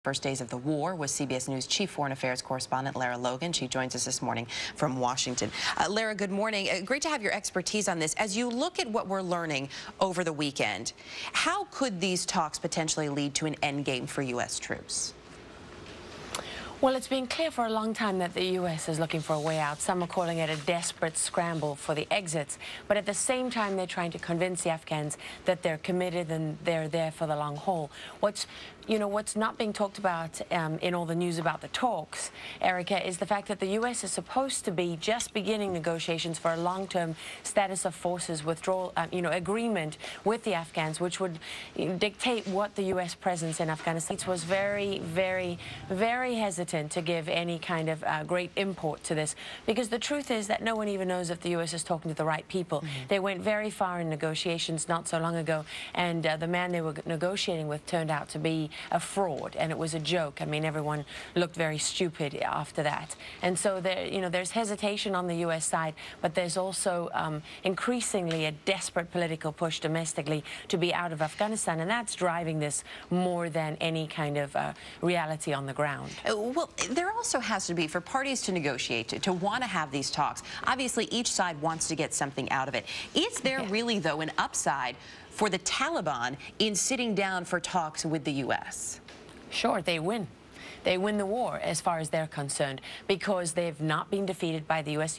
First days of the war with CBS News Chief Foreign Affairs Correspondent Lara Logan. She joins us this morning from Washington. Lara, good morning. Great to have your expertise on this. As you look at what we're learning over the weekend, how could these talks potentially lead to an endgame for U.S. troops? Well, it's been clear for a long time that the U.S. is looking for a way out. Some are calling it a desperate scramble for the exits. But at the same time, they're trying to convince the Afghans that they're committed and they're there for the long haul. What's not being talked about in all the news about the talks, Erica, is the fact that the U.S. is supposed to be just beginning negotiations for a long-term status of forces withdrawal, agreement with the Afghans, which would dictate what the U.S. presence in Afghanistan was very, very, very hesitant to give any kind of great import to this, because the truth is that no one even knows if the U.S. is talking to the right people. They went very far in negotiations not so long ago, and the man they were negotiating with turned out to be a fraud, and it was a joke. I mean, everyone looked very stupid after that. And so there, there's hesitation on the U.S. side, but there's also increasingly a desperate political push domestically to be out of Afghanistan, and that's driving this more than any kind of reality on the ground. Well, there also has to be, for parties to negotiate, to want to have these talks, obviously each side wants to get something out of it. Is there really, though, an upside for the Taliban in sitting down for talks with the U.S.? Sure, they win. They win the war as far as they're concerned, because they've not been defeated by the U.S.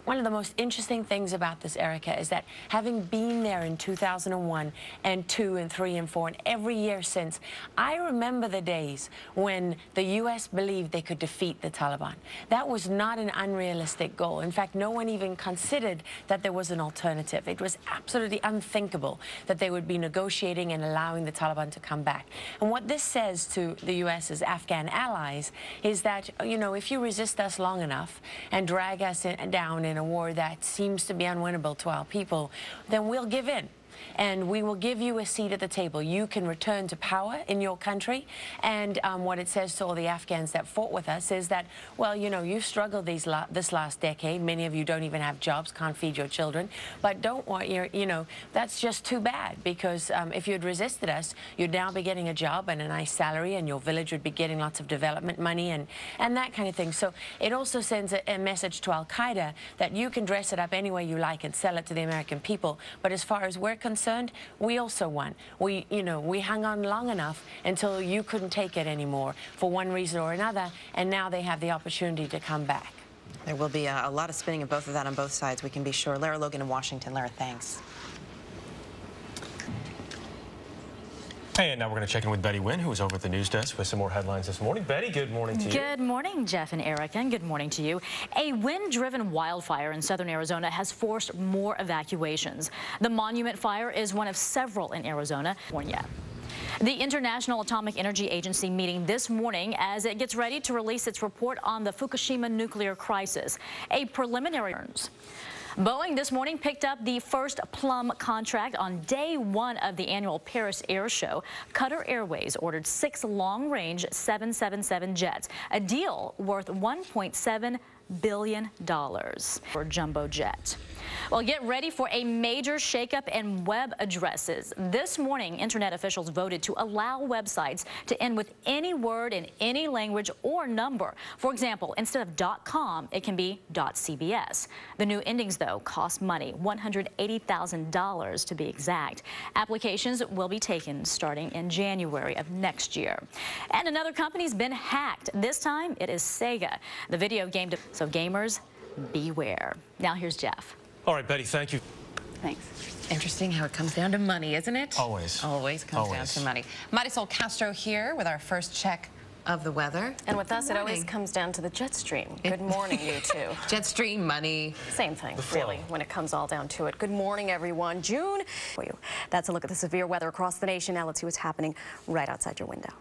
One of the most interesting things about this, Erica, is that having been there in 2001 and 2 and 3 and 4 and every year since, I remember the days when the U.S. believed they could defeat the Taliban. That was not an unrealistic goal. In fact, no one even considered that there was an alternative. It was absolutely unthinkable that they would be negotiating and allowing the Taliban to come back. And what this says to the U.S.'s Afghan allies is that, if you resist us long enough and drag us down in a war that seems to be unwinnable to our people, then we'll give in. And we will give you a seat at the table. You can return to power in your country. And what it says to all the Afghans that fought with us is that, well, you've struggled this last decade. Many of you don't even have jobs, can't feed your children. But don't worry, that's just too bad, because if you'd resisted us, you'd now be getting a job and a nice salary, and your village would be getting lots of development money and that kind of thing. So it also sends a message to Al-Qaeda that you can dress it up any way you like and sell it to the American people. But as far as we're concerned, we also won. We hung on long enough until you couldn't take it anymore for one reason or another, and now they have the opportunity to come back. There will be a lot of spinning of both of that on both sides, we can be sure. Lara Logan in Washington. Lara, thanks. Hey, and now we're going to check in with Betty Nguyen, who is over at the news desk with some more headlines this morning. Betty, good morning to you. Good morning, Jeff and Erica, and good morning to you. A wind-driven wildfire in southern Arizona has forced more evacuations. The Monument Fire is one of several in Arizona. The International Atomic Energy Agency meeting this morning as it gets ready to release its report on the Fukushima nuclear crisis. A preliminary Boeing this morning picked up the first Plum contract on day 1 of the annual Paris Air Show. Qatar Airways ordered 6 long-range 777 jets, a deal worth $1.7 billion for jumbo jet. Well, get ready for a major shakeup in web addresses. This morning, internet officials voted to allow websites to end with any word in any language or number. For example, instead of .com, it can be .cbs. The new endings, though, cost money, $180,000 to be exact. Applications will be taken starting in January of next year. And another company's been hacked. This time, it is Sega, the video game. So gamers, beware. Now here's Jeff. All right, Betty, thank you. Thanks. Interesting how it comes down to money, isn't it? Always. Always comes down to money. Marysol Castro here with our first check of the weather. And with us, it always comes down to the jet stream. Good morning, you two. Jet stream, money. Same thing, really, when it comes all down to it. Good morning, everyone. June for you. That's a look at the severe weather across the nation. Now let's see what's happening right outside your window.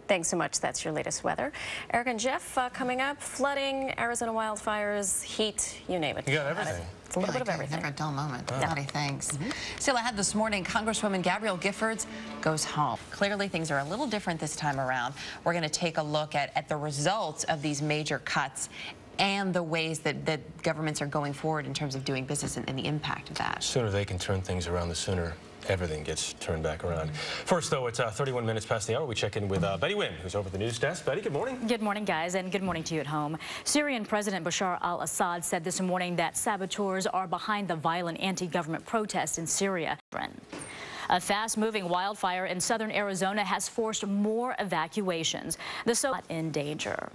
Thanks so much. That's your latest weather. Eric and Jeff, coming up, flooding, Arizona wildfires, heat, you name it. You got everything. It's a little bit of everything. Never a dull moment. Betty, thanks. Still ahead this morning, Congresswoman Gabrielle Giffords goes home. Clearly, things are a little different this time around. We're going to take a look at the results of these major cuts and the ways that governments are going forward in terms of doing business and the impact of that. The sooner they can turn things around, the sooner everything gets turned back around. First, though, it's 31 minutes past the hour. We check in with Betty Nguyen, who's over at the news desk. Betty, good morning. Good morning, guys, and good morning to you at home. Syrian President Bashar al-Assad said this morning that saboteurs are behind the violent anti-government protests in Syria. A fast-moving wildfire in southern Arizona has forced more evacuations. The so in danger.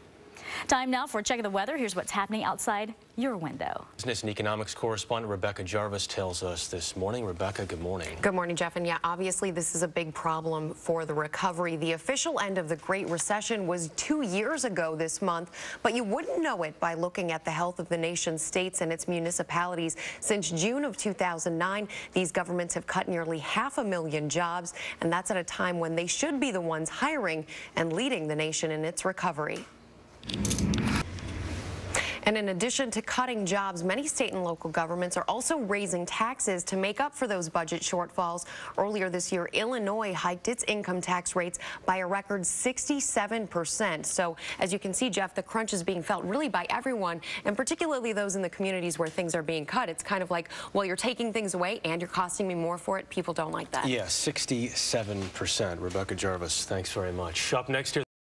Time now for a check of the weather. Here's what's happening outside your window. Business and economics correspondent Rebecca Jarvis tells us this morning. Rebecca, good morning. Good morning, Jeff. And yeah, obviously this is a big problem for the recovery. The official end of the Great Recession was 2 years ago this month, but you wouldn't know it by looking at the health of the nation's states and its municipalities. Since June of 2009, these governments have cut nearly 500,000 jobs, and that's at a time when they should be the ones hiring and leading the nation in its recovery. And in addition to cutting jobs, many state and local governments are also raising taxes to make up for those budget shortfalls. Earlier this year, Illinois hiked its income tax rates by a record 67%. So as you can see, Jeff, the crunch is being felt really by everyone, and particularly those in the communities where things are being cut. It's kind of like, well, you're taking things away and you're costing me more for it. People don't like that. Yeah, 67%. Rebecca Jarvis, thanks very much. Up next here.